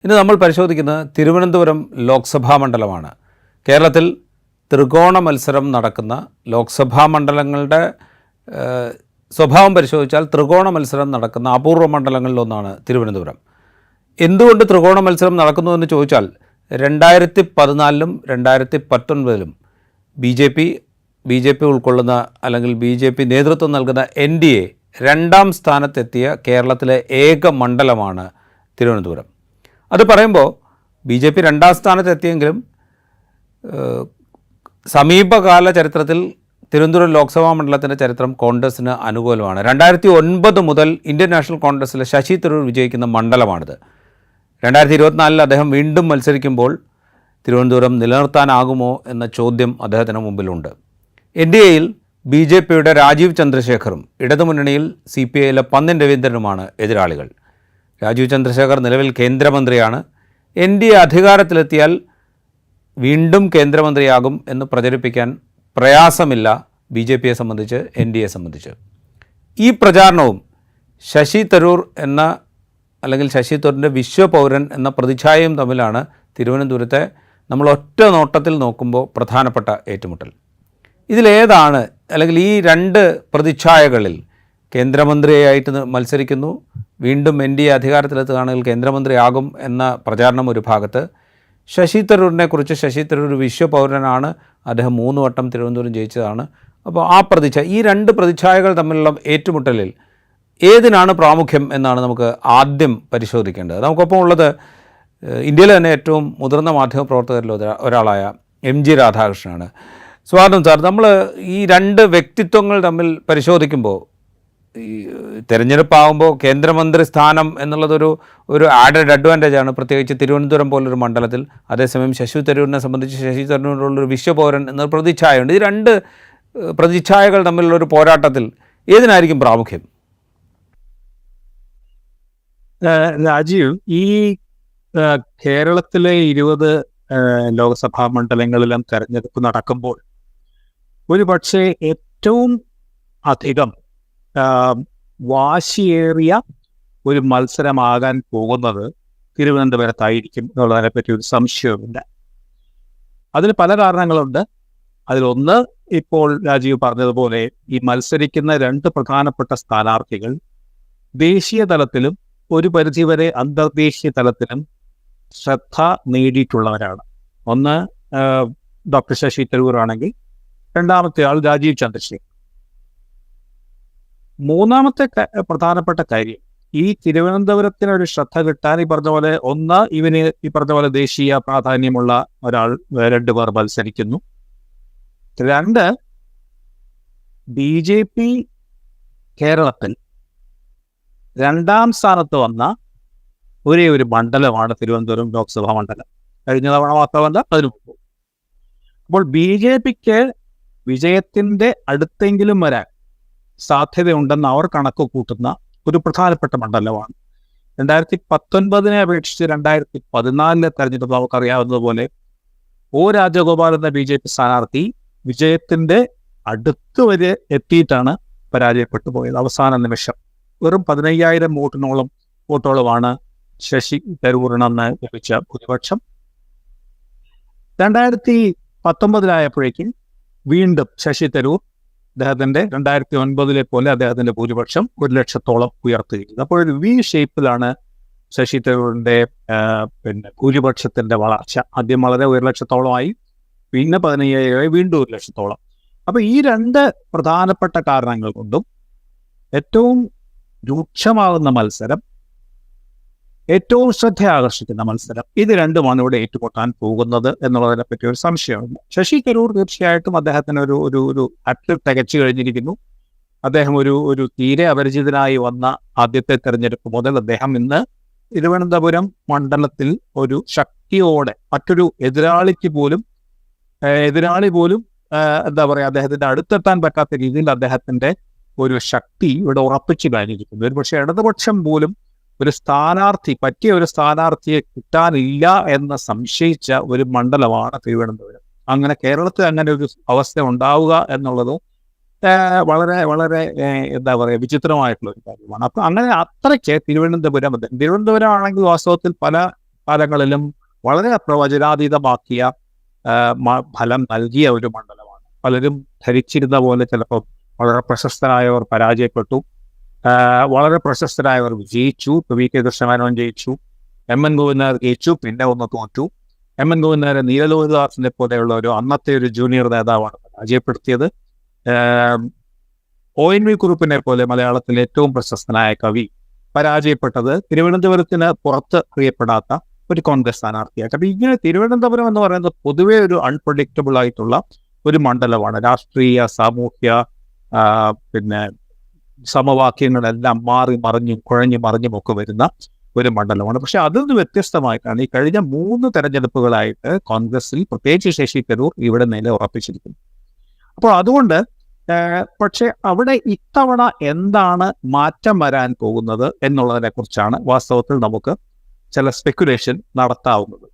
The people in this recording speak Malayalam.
ഇന്ന് നമ്മൾ പരിശോധിക്കുന്നത് തിരുവനന്തപുരം ലോക്സഭാ മണ്ഡലമാണ്. കേരളത്തിൽ ത്രികോണ മത്സരം നടക്കുന്ന ലോക്സഭാ മണ്ഡലങ്ങളുടെ സ്വഭാവം പരിശോധിച്ചാൽ ത്രികോണ മത്സരം നടക്കുന്ന അപൂർവ മണ്ഡലങ്ങളിലൊന്നാണ് തിരുവനന്തപുരം. എന്തുകൊണ്ട് ത്രികോണ മത്സരം നടക്കുന്നുവെന്ന് ചോദിച്ചാൽ 2014-ലും 2019-ലും ബി ജെ പി ഉൾക്കൊള്ളുന്ന അല്ലെങ്കിൽ ബി ജെ പി നേതൃത്വം നൽകുന്ന NDA രണ്ടാം സ്ഥാനത്തെത്തിയ കേരളത്തിലെ ഏക മണ്ഡലമാണ് തിരുവനന്തപുരം. അത് പറയുമ്പോൾ ബി ജെ പി രണ്ടാം സ്ഥാനത്തെത്തിയെങ്കിലും സമീപകാല ചരിത്രത്തിൽ തിരുവനന്തപുരം ലോക്സഭാ മണ്ഡലത്തിൻ്റെ ചരിത്രം കോൺഗ്രസിന് അനുകൂലമാണ്. 2009 മുതൽ ഇന്ത്യൻ നാഷണൽ കോൺഗ്രസിലെ ശശി തരൂർ വിജയിക്കുന്ന മണ്ഡലമാണിത്. 2024 അദ്ദേഹം വീണ്ടും മത്സരിക്കുമ്പോൾ തിരുവനന്തപുരം നിലനിർത്താനാകുമോ എന്ന ചോദ്യം അദ്ദേഹത്തിന് മുമ്പിലുണ്ട്. NDAയിൽ ബി ജെ പിയുടെ രാജീവ് ചന്ദ്രശേഖറും ഇടതുമുന്നണിയിൽ CPIയിലെ പന്ന്യൻ രവീന്ദ്രനുമാണ് എതിരാളികൾ. രാജീവ് ചന്ദ്രശേഖർ നിലവിൽ കേന്ദ്രമന്ത്രിയാണ്. NDA അധികാരത്തിലെത്തിയാൽ വീണ്ടും കേന്ദ്രമന്ത്രിയാകും എന്ന് പ്രചരിപ്പിക്കാൻ പ്രയാസമില്ല ബി ജെ പിയെ സംബന്ധിച്ച്, NDAയെ സംബന്ധിച്ച്. ഈ പ്രചാരണവും ശശി തരൂർ എന്ന അല്ലെങ്കിൽ ശശി തരൂരിൻ്റെ വിശ്വപൗരൻ എന്ന പ്രതിച്ഛായയും തമ്മിലാണ് തിരുവനന്തപുരത്തെ നമ്മൾ ഒറ്റ നോട്ടത്തിൽ നോക്കുമ്പോൾ പ്രധാനപ്പെട്ട ഏറ്റുമുട്ടൽ. ഇതിലേതാണ് അല്ലെങ്കിൽ ഈ രണ്ട് പ്രതിച്ഛായകളിൽ കേന്ദ്രമന്ത്രിയായിട്ട് മത്സരിക്കുന്നു, വീണ്ടും NDA അധികാരത്തിലെത്തുകയാണെങ്കിൽ കേന്ദ്രമന്ത്രിയാകും എന്ന പ്രചാരണം ഒരു ഭാഗത്ത്, ശശി തരൂരിനെക്കുറിച്ച് ശശി തരൂർ വിശ്വപൗരനാണ്, അദ്ദേഹം 3 വട്ടം തിരുവനന്തപുരം ജയിച്ചതാണ്. അപ്പോൾ ആ ഈ രണ്ട് പ്രതിച്ഛായകൾ തമ്മിലുള്ള ഏറ്റുമുട്ടലിൽ ഏതിനാണ് പ്രാമുഖ്യം എന്നാണ് നമുക്ക് ആദ്യം പരിശോധിക്കേണ്ടത്. നമുക്കൊപ്പം ഉള്ളത് ഇന്ത്യയിലെ തന്നെ ഏറ്റവും മുതിർന്ന മാധ്യമപ്രവർത്തകരിൽ ഒരാളായ MG രാധാകൃഷ്ണനാണ്. സ്വാഗതം സാർ. നമ്മൾ ഈ രണ്ട് വ്യക്തിത്വങ്ങൾ തമ്മിൽ പരിശോധിക്കുമ്പോൾ ഈ തിരഞ്ഞെടുപ്പാകുമ്പോൾ കേന്ദ്രമന്ത്രി സ്ഥാനം എന്നുള്ളതൊരു ആഡഡ് അഡ്വാൻറ്റേജാണ്, പ്രത്യേകിച്ച് തിരുവനന്തപുരം പോലൊരു മണ്ഡലത്തിൽ. അതേസമയം ശശി തരൂരിനെ സംബന്ധിച്ച് ശശി തരൂരിനുള്ളൊരു വിശ്വപൗരൻ എന്നൊരു പ്രതിച്ഛായയുണ്ട്. ഈ രണ്ട് പ്രതിച്ഛായകൾ തമ്മിലുള്ളൊരു പോരാട്ടത്തിൽ ഏതിനായിരിക്കും പ്രാമുഖ്യം? രാജീവ്, ഈ കേരളത്തിലെ 20 ലോക്സഭാ മണ്ഡലങ്ങളിലും തെരഞ്ഞെടുപ്പ് നടക്കുമ്പോൾ ഒരു പക്ഷേ ഏറ്റവും അധികം വാശിയേറിയ ഒരു മത്സരമാകാൻ പോകുന്നത് തിരുവനന്തപുരത്തായിരിക്കും എന്നുള്ളതിനെപ്പറ്റി ഒരു സംശയവുമില്ല. അതിന് പല കാരണങ്ങളുണ്ട്. അതിലൊന്ന്, ഇപ്പോൾ രാജീവ് പറഞ്ഞതുപോലെ ഈ മത്സരിക്കുന്ന രണ്ട് പ്രധാനപ്പെട്ട സ്ഥാനാർത്ഥികൾ ദേശീയ തലത്തിലും ഒരു പരിധിവരെ അന്തർദേശീയ തലത്തിലും ശ്രദ്ധ നേടിയിട്ടുള്ളവരാണ്. ഒന്ന് ഡോക്ടർ ശശി തരൂർ ആണെങ്കിൽ, രണ്ടാമത്തെ ആൾ രാജീവ് ചന്ദ്രശേഖർ. മൂന്നാമത്തെ പ്രധാനപ്പെട്ട കാര്യം, ഈ തിരുവനന്തപുരത്തിനൊരു ശ്രദ്ധ കിട്ടാൻ ഈ പറഞ്ഞ പോലെ ഇവന് ഈ പറഞ്ഞ പോലെ ദേശീയ പ്രാധാന്യമുള്ള ഒരാൾ 2 പേർ മത്സരിക്കുന്നു. 2, BJP കേരളത്തിൽ രണ്ടാം സ്ഥാനത്ത് വന്ന ഒരേ ഒരു മണ്ഡലമാണ് തിരുവനന്തപുരം ലോക്സഭാ മണ്ഡലം. കഴിഞ്ഞ തവണ മാത്രമല്ല, അതിനു മുമ്പ്. അപ്പോൾ BJPക്ക് വിജയത്തിന്റെ അടുത്തെങ്കിലും വരാൻ സാധ്യതയുണ്ടെന്ന് അവർ കണക്ക് കൂട്ടുന്ന ഒരു പ്രധാനപ്പെട്ട മണ്ഡലമാണ്. 2019 അപേക്ഷിച്ച് 2014 തെരഞ്ഞെടുപ്പ് നമുക്കറിയാവുന്നതുപോലെ രാജഗോപാൽ എന്ന BJP സ്ഥാനാർത്ഥി വിജയത്തിന്റെ അടുത്ത് വരെ എത്തിയിട്ടാണ് പരാജയപ്പെട്ടു പോയത്. അവസാന നിമിഷം വെറും 15,000 വോട്ടോളമാണ് ശശി തരൂരിനെന്ന് ലഭിച്ച ഭൂരിപക്ഷം. 2019 വീണ്ടും ശശി തരൂർ അദ്ദേഹത്തിന്റെ 2009 പോലെ അദ്ദേഹത്തിന്റെ ഭൂരിപക്ഷം 100,000 ഉയർത്തുകയും, അപ്പോൾ ഒരു V ഷേപ്പിലാണ് ശശി തരൂരിന്റെ ഭൂരിപക്ഷത്തിന്റെ വളർച്ച. ആദ്യം വളരെ 100,000 പിന്നെ 15,000, വീണ്ടും 100,000. അപ്പൊ ഈ രണ്ട് പ്രധാനപ്പെട്ട കാരണങ്ങൾ കൊണ്ടും ഏറ്റവും രൂക്ഷമാകുന്ന മത്സരം, ഏറ്റവും ശ്രദ്ധ ആകർഷിക്കുന്ന മത്സരം, ഇത് രണ്ടുമാണ് ഇവിടെ ഏറ്റുമുട്ടാൻ പോകുന്നത് എന്നുള്ളതിനെ പറ്റി ഒരു സംശയമുണ്ട്. ശശി തരൂർ തീർച്ചയായിട്ടും അദ്ദേഹത്തിന് ഒരു അത്ലറ്റ് തികച്ചു കഴിഞ്ഞിരിക്കുന്നു. അദ്ദേഹം ഒരു തീരെ അപരിചിതനായി വന്ന ആദ്യത്തെ തെരഞ്ഞെടുപ്പ് മുതൽ അദ്ദേഹം ഇന്ന് തിരുവനന്തപുരം മണ്ഡലത്തിൽ ഒരു ശക്തിയോടെ മറ്റൊരു എതിരാളി പോലും എന്താ പറയുക, അദ്ദേഹത്തിന്റെ അടുത്തെത്താൻ പറ്റാത്ത രീതിയിൽ അദ്ദേഹത്തിന്റെ ഒരു ശക്തി ഇവിടെ ഉറപ്പിച്ചു കഴിഞ്ഞിരിക്കുന്നു. ഒരു പക്ഷേ ഇടതുപക്ഷം പോലും പറ്റിയ ഒരു സ്ഥാനാർത്ഥിയെ കിട്ടാനില്ല എന്ന് സംശയിച്ച ഒരു മണ്ഡലമാണ് തിരുവനന്തപുരം. അങ്ങനെ കേരളത്തിൽ അങ്ങനെ ഒരു അവസ്ഥ ഉണ്ടാവുക എന്നുള്ളത് വളരെ വളരെ എന്താ പറയുക, വിചിത്രമായിട്ടുള്ള ഒരു കാര്യമാണ്. അപ്പൊ അങ്ങനെ അത്രയ്ക്ക് തിരുവനന്തപുരം ആണെങ്കിൽ വാസ്തവത്തിൽ പല കാലങ്ങളിലും വളരെ പ്രവചനാതീതമാക്കിയ ഫലം നൽകിയ ഒരു മണ്ഡലമാണ്. പലരും ധരിച്ചിരുന്ന പോലെ ചിലപ്പോൾ വളരെ പ്രശസ്തരായവർ പരാജയപ്പെട്ടു, വളരെ പ്രശസ്തരായവർ വിജയിച്ചു. വി കെ കൃഷ്ണമേനോൻ ജയിച്ചു, എം.എൻ. ഗോവിന്ദനായർ ജയിച്ചു, പിന്നെ ഒന്ന് തോറ്റു. എം.എൻ. ഗോവിന്ദനായരെ നീലലോഹിതദാസിനെ പോലെയുള്ള അന്നത്തെ ഒരു ജൂനിയർ നേതാവാണ് പരാജയപ്പെടുത്തിയത്. ഒ.എൻ.വി. കുറുപ്പിനെ പോലെ മലയാളത്തിലെ ഏറ്റവും പ്രശസ്തനായ കവി പരാജയപ്പെട്ടത് തിരുവനന്തപുരത്തിന് പുറത്ത് അറിയപ്പെടാത്ത ഒരു കോൺഗ്രസ് സ്ഥാനാർത്ഥിയായിട്ട്. അപ്പൊ ഇങ്ങനെ തിരുവനന്തപുരം എന്ന് പറയുന്നത് പൊതുവെ ഒരു അൺപ്രഡിക്റ്റബിൾ ആയിട്ടുള്ള ഒരു മണ്ഡലമാണ്. രാഷ്ട്രീയ, സാമൂഹ്യ, പിന്നെ സമവാക്യങ്ങളെല്ലാം മാറി മറിഞ്ഞും കുഴഞ്ഞു മറിഞ്ഞും ഒക്കെ വരുന്ന ഒരു മണ്ഡലമാണ്. പക്ഷെ അതിൽ നിന്ന് വ്യത്യസ്തമായിട്ടാണ് ഈ കഴിഞ്ഞ 3 തെരഞ്ഞെടുപ്പുകളായിട്ട് കോൺഗ്രസിൽ പ്രത്യേകിച്ച് ശശി തരൂർ ഇവിടെ നില ഉറപ്പിച്ചിരിക്കുന്നു. അപ്പോൾ അതുകൊണ്ട് പക്ഷെ അവിടെ ഇത്തവണ എന്താണ് മാറ്റം വരാൻ പോകുന്നത് എന്നുള്ളതിനെ കുറിച്ചാണ് വാസ്തവത്തിൽ നമുക്ക് ചില സ്പെക്കുലേഷൻ നടത്താവുന്നത്.